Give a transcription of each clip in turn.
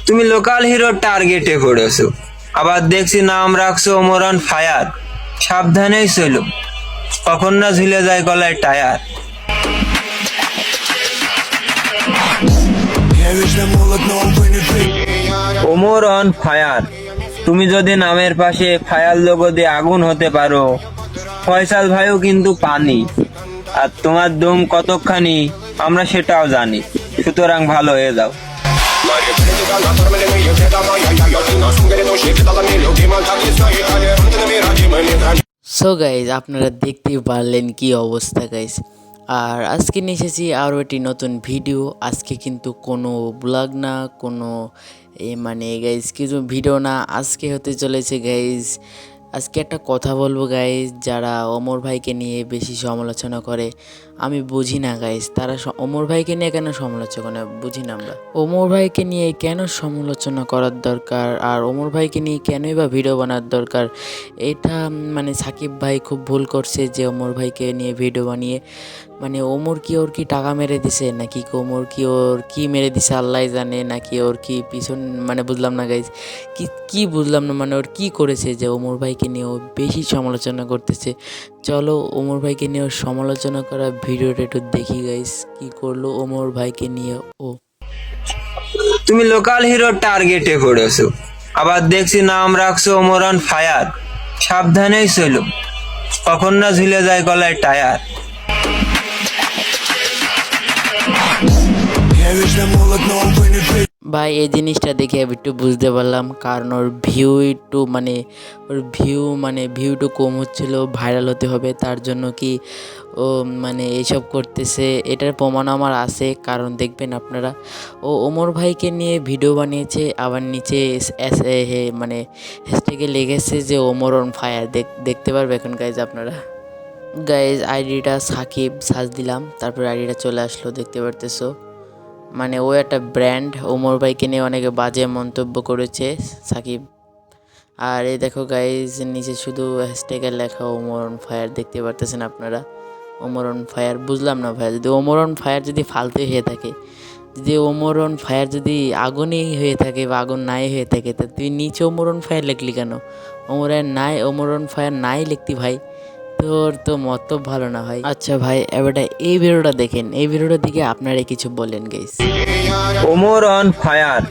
তুমি লোকাল হিরোর টার্গেটে পড়েছো, আবার দেখছি নাম রাখছো ওমর অন ফায়ার। সাবধানেই চলো, কখন না ঝুলে যায় গলায় টায়ার। ওমর অন ফায়ার, তুমি যদি নামের পাশে ফায়ার লোগো দিয়ে আগুন হতে পারো, ফয়সাল ভাইও কিন্তু পানি। আর তোমার দম কতখানি আমরা সেটাও জানি, সুতরাং ভালো হয়ে যাও। সো গাইজ, আপনারা দেখতেই পারলেন কি অবস্থা গাইজ। আর আজকে নিয়ে এসেছি আরও একটি নতুন ভিডিও। আজকে কিন্তু কোনো ব্লগ না, কোনো মানে গাইজ কিছু ভিডিও না, আজকে হতে চলেছে গাইজ। আজকে একটা কথা বলবো গাইজ, যারা ওমর ভাইকে নিয়ে বেশি সমালোচনা করে আমি বুঝি না গাইজ। তারা ওমর ভাইকে নিয়ে কেন সমালোচনা করে বুঝি না আমরা। ওমর ভাইকে নিয়ে কেন সমালোচনা করার দরকার, আর ওমর ভাইকে নিয়ে কেনই বা ভিডিও বানার দরকার, এটা মানে সাকিব ভাই খুব ভুল করছে যে ওমর ভাইকে নিয়ে ভিডিও বানিয়ে। মানে ওমর কি ওর কি টাকা মেরে দিছে, নাকি ওমর কি ওর কি মেরে দিছে আল্লাহ জানে, নাকি ওর কি পিছন মানে বুঝলাম না গাইজ। কি বুঝলাম না, মানে ওর কি করেছে যে ওমর ভাইকে নিয়ে ও বেশি সমালোচনা করতেছে। চলো ওমর ভাইকে নিয়ে ওর সমালোচনা করা ভিডিওটা একটু দেখি গাইজ, কি করলো ওমর ভাইকে নিয়ে ও। তুমি লোকাল হিরোর টার্গেটে পড়েছো, আবার দেখছি নাম রাখছো ওমর অন ফায়ার। সাবধানেই চলো, কখন না ঝুলে যায় গলায় টায়ার। ভাই এই জিনিসটা দেখে আমি একটু বুঝতে পারলাম, কারণ ওর ভিউ একটু ভিউ একটু কম হচ্ছিল, ভাইরাল হতে হবে তার জন্য কি ও মানে এইসব করতেছে। এটার প্রমাণ আমার আছে, কারণ দেখবেন আপনারা ও ওমর ভাইকে নিয়ে ভিডিও বানিয়েছে, আবার নিচে মানে হ্যাশট্যাগে লেগেছে যে ওমর অন ফায়ার। দেখতে পারবে এখন গাইজ আপনারা। গাইজ আইডিটা সাকিব সার্চ দিলাম, তারপর আইডিটা চলে আসলো, দেখতে পারতেছো। মানে ও একটা ব্র্যান্ড, ওমর ভাইকে নিয়ে অনেকে বাজে মন্তব্য করেছে সাকিব। আর এই দেখো গাইজ নিচে শুধু হ্যাশট্যাগের লেখা ওমর অন ফায়ার, দেখতে পারতেছেন আপনারা। ওমর অন ফায়ার বুঝলাম না ভাই, যদি ওমর অন ফায়ার যদি ফালতু হয়ে থাকে, যদি ওমর অন ফায়ার যদি আগুনই হয়ে থাকে বা আগুন নাই হয়ে থাকে, তা তুই নিচে ওমর অন ফায়ার লিখলি কেন? ওমর অন ফায়ার নাই লিখতি ভাই, তোর তো মত ভালো না ভাই। আচ্ছা ভাই, এবারটা এই ভিডিওটা দেখেন, এই ভিডিওটা দিকে আপনারা কিছু বলেন গাইস। ওমর অন ফায়ার,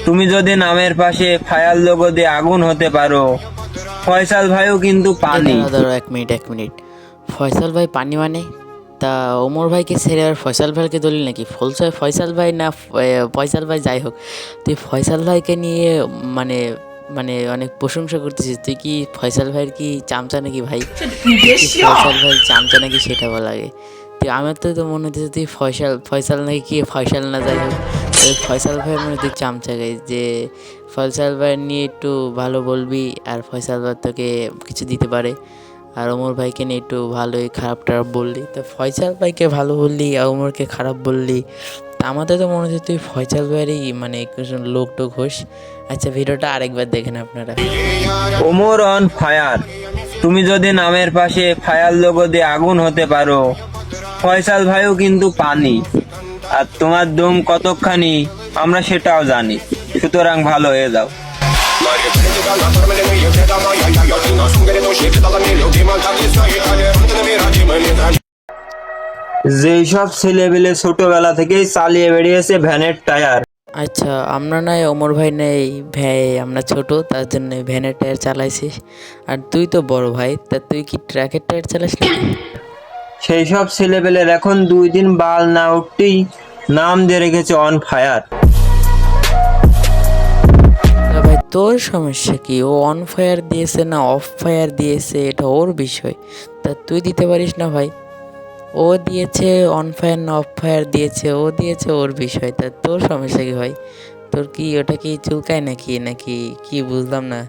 তুমি যদি নামের পাশে ফায়ার লোগো দিয়ে আগুন হতে পারো, ফয়সাল ভাইও কিন্তু পানি। ধরো এক মিনিট, ফয়সাল ভাই পানি মানে? তা ওমর ভাইকে ছেড়ে আর ফয়সাল ভাইকে দলিল নাকি? ফয়সাল ভাই না ফয়সাল ভাই যাই হোক, তুই ফয়সাল ভাইকে নিয়ে মানে মানে অনেক প্রশংসা করতেছিস। তুই কি ফয়সাল ভাইয়ের কি চামচা নাকি ভাই? ফয়সাল ভাই চামচা নাকি সেটা বলা আগে। তুই আমার তো মনে হচ্ছে তুই ফয়সাল নাকি কি ফয়সাল না যাই হোক, ফয়সাল ভাইয়ের মনে তুই চামচা গাই যে ফয়সাল ভাইয়ের নিয়ে একটু ভালো বলবি, আর ফয়সাল ভাই তোকে কিছু দিতে পারে। আর ওমর ভাইকে নিয়ে একটু ভালোই খারাপ টারাপ বললি, তো ফয়সাল ভাইকে ভালো বললি আর ওমরকে খারাপ বললি। তা আমাদের তো মনে হচ্ছে তুই ফয়সাল ভাইয়েরই মানে লোক টোক হোস। আচ্ছা ভিডিওটা আরেকবার দেখেন আপনারা। ওমর অন ফায়ার, তুমি যদি নামের পাশে ফায়ার লোগো দিয়ে আগুন হতে পারো, ফয়সাল ভাইও কিন্তু পানি। আর তোমার দম কতখানি আমরা সেটাও জানি, সুতরাং ভালো হয়ে যাও। যেই সব ছেলেবেলে ছোটবেলা থেকেই চালিয়ে বেরিয়েছে ভ্যানের টায়ার। আচ্ছা আমরা নাই ওমর ভাই নেই ভাই, আমরা ছোট তার জন্য ভ্যানের টায়ার চালাইছিস। আর তুই তো বড় ভাই, তা তুই কি ট্রাকের টায়ার চালাস নাকি? সেই সব ছেলেবেলের এখন 2 দিন বাল না উঠতেই নাম দিয়ে রেখেছে অন ফায়ার। তা ভাই তোর সমস্যা কি? ও অন ফায়ার দিয়েছে না অফ ফায়ার দিয়েছে এটা ওর বিষয়, তা তুই দিতে পারিস না ভাই? ও দিয়েছে অন ফায়ার না অফ ফায়ার দিয়েছে, ও দিয়েছে ওর বিষয়, তা তোর সমস্যা কি ভাই? তোর কি ওটা কি চুলকায় নাকি নাকি কি বুঝলাম না।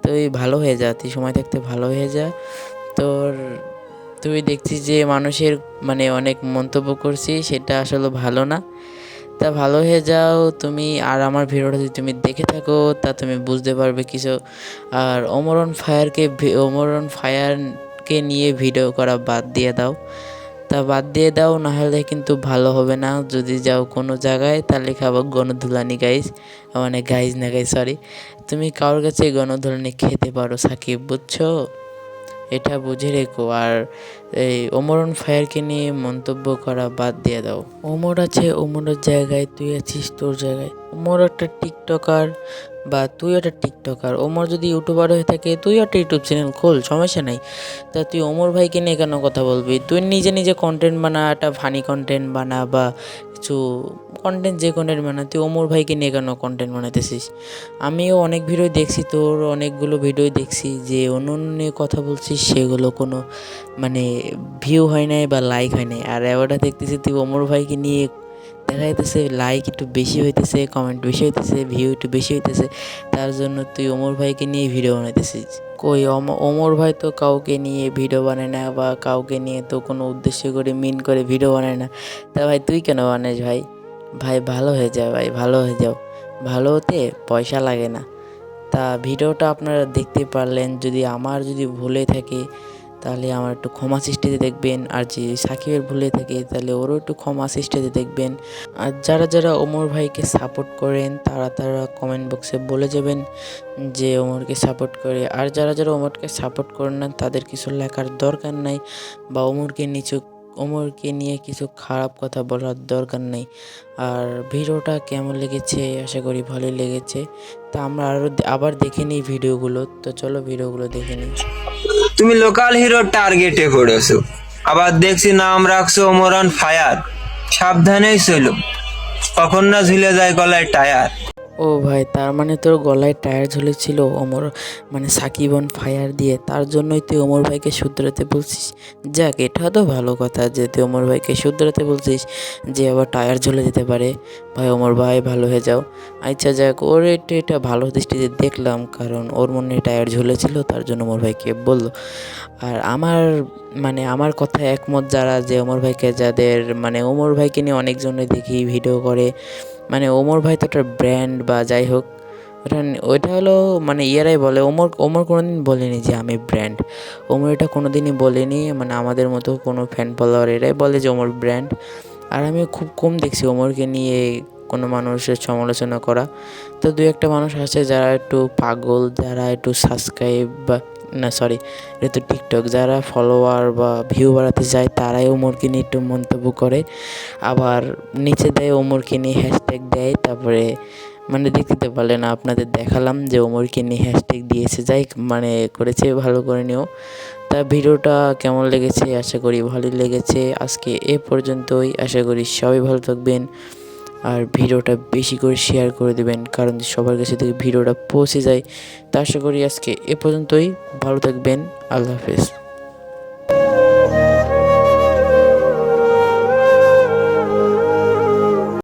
তুই ভালো হয়ে যা, তুই সময় থাকতে ভালো হয়ে যা। তোর তুই দেখছিস যে মানুষের মানে অনেক মন্তব্য করছিস, সেটা আসলে ভালো না। তা ভালো হয়ে যাও তুমি, আর আমার ভিডিওটা যদি তুমি দেখে থাকো তা তুমি বুঝতে পারবে কিছু। আর ওমর অন ফায়ারকে নিয়ে ভিডিও করা বাদ দিয়ে দাও। তা বাদ দিয়ে দাও, না হলে কিন্তু ভালো হবে না। যদি যাও কোনো জায়গায় তাহলে খাবো গণধুলানি গাইস, মানে গাইজ না গাইজ সরি। তুমি কারোর কাছে গণধুলানি খেতে পারো সাকিব, বুঝছো? এটা বুঝে রেখো। আর এই ওমর অন ফায়ারকে নিয়ে মন্তব্য করা বাদ দিয়ে দাও। ওমর আছে ওমরের জায়গায়, তুই আছিস তোর জায়গায়। ওমর একটা টিকটকার বা তুই একটা টিকটকার। ওমর যদি ইউটিউবার হয়ে থাকে তুই একটা ইউটিউব চ্যানেল খোল, সমস্যা নাই। তা তুই ওমর ভাইকে নিয়ে কেন কথা বলবি? তুই নিজে নিজে কন্টেন্ট বানা, একটা ফানি কন্টেন্ট বানা বা কিছু কন্টেন্ট, যে কন্টেন্ট বানা। তুই ওমর ভাইকে নিয়ে কেন কন্টেন্ট বানাইতেছিস? আমিও অনেক ভিডিও দেখছি, তোর অনেকগুলো ভিডিও দেখছি যে অন্য অন্য নিয়ে কথা বলছিস, সেগুলো কোনো মানে ভিউ হয় নাই বা লাইক হয় নাই। আর এবারটা দেখতেছি তুই ওমর ভাইকে নিয়ে দেখা যাইতেছে লাইক একটু বেশি হইতেছে, কমেন্ট বেশি হইতেছে, ভিউ একটু বেশি হইতেছে, তার জন্য তুই ওমর ভাইকে নিয়ে ভিডিও বানাইতেছিস। কই ওমর ভাই তো কাউকে নিয়ে ভিডিও বানায় না, বা কাউকে নিয়ে তো কোনো উদ্দেশ্য করে মিন করে ভিডিও বানায় না। তা ভাই তুই কেন বানাস ভাই? ভাই ভালো হয়ে যাও ভাই, ভালো হয়ে যাও। ভালো হতে পয়সা লাগে না। তা ভিডিওটা আপনারা দেখতে পারলেন, যদি ভুলে থাকে তাহলে আমার একটু ক্ষমা সৃষ্টিতে দেখবেন, আর যে সাকিবের ভুলে থাকে তাহলে ওরও একটু ক্ষমা সৃষ্টিতে দেখবেন। আর যারা যারা ওমর ভাইকে সাপোর্ট করেন তারা তারা কমেন্ট বক্সে বলে যাবেন যে ওমরকে সাপোর্ট করে। আর যারা যারা ওমরকে সাপোর্ট করেন না তাদের কিছু লেখার দরকার নাই, বা ওমরকে নিয়ে কিছু খারাপ কথা বলার দরকার নেই। আর ভিডিওটা কেমন লেগেছে? আশা করি ভালোই লেগেছে। তা আমরা আবার দেখে নিই ভিডিওগুলো। তো চলো ভিডিওগুলো দেখে নিই। তুমি লোকাল হিরোর টার্গেটে পড়েছো, আবার দেখছি নাম রাখছো ওমর অন ফায়ার। সাবধানেই চলো, কখন না ঝুলে যায় গলায় টায়ার। ও ভাই, তার মানে তোর গলায় টায়ার ঝুলেছিল ওমর, মানে সাকিব অন ফায়ার দিয়ে, তার জন্যই তুই ওমর ভাইকে শুধরাতে বলছিস। যাক, এটা তো ভালো কথা যে তুই ওমর ভাইকে শুধরাতে বলছিস, যে আবার টায়ার ঝুলে যেতে পারে। ভাই ওমর ভাই ভালো হয়ে যাও। আচ্ছা যাক, ওর এটা ভালো দৃষ্টিতে দেখলাম, কারণ ওর মনে টায়ার ঝুলেছিল, তার জন্য ওমর ভাইকে বললো। আর আমার কথা একমত যারা, যে ওমর ভাইকে যাদের মানে ওমর ভাইকে নিয়ে অনেকজনে দেখি ভিডিও করে, মানে ওমর ভাই তো একটা ব্র্যান্ড বা যাই হোক, ওইটা হলো মানে ইয়ারাই বলে। ওমর কোনোদিন বলেনি যে আমি ব্র্যান্ড। ওমর এটা কোনোদিনই বলেনি, মানে আমাদের মতো কোনো ফ্যান ফলোয়ার এরাই বলে যে ওমর ব্র্যান্ড। আর আমি খুব কম দেখছি ওমরকে নিয়ে কোনো মানুষের সমালোচনা করা। তো দু একটা মানুষ আছে যারা একটু পাগল, যারা একটু সাবস্ক্রাইব বা না সরি, এটা তো টিকটক, যারা ফলোয়ার বা ভিউ বাড়াতে যায় তারাই ওমরকে নিয়ে একটু মন্তব্য করে, আবার নিচে দেয় ওমরকে নিয়ে হ্যাশট্যাগ দেয়। তারপরে মানে দেখতে তো পারলেন, আপনাদের দেখালাম যে ওমরকে নিয়ে হ্যাশট্যাগ দিয়েছে, যাই মানে করেছে, ভালো করে নিও। তা ভিডিওটা কেমন লেগেছে? আশা করি ভালোই লেগেছে। আজকে এ পর্যন্তই, আশা করি সবাই ভালো থাকবেন। আর ভিডিওটা বেশি করে শেয়ার করে দেবেন, কারণ সবার কাছে থেকে ভিডিওটা পৌঁছে যায়। তা আশা করি আজকে এ পর্যন্তই, ভালো থাকবেন, আল্লাহ হাফেজ।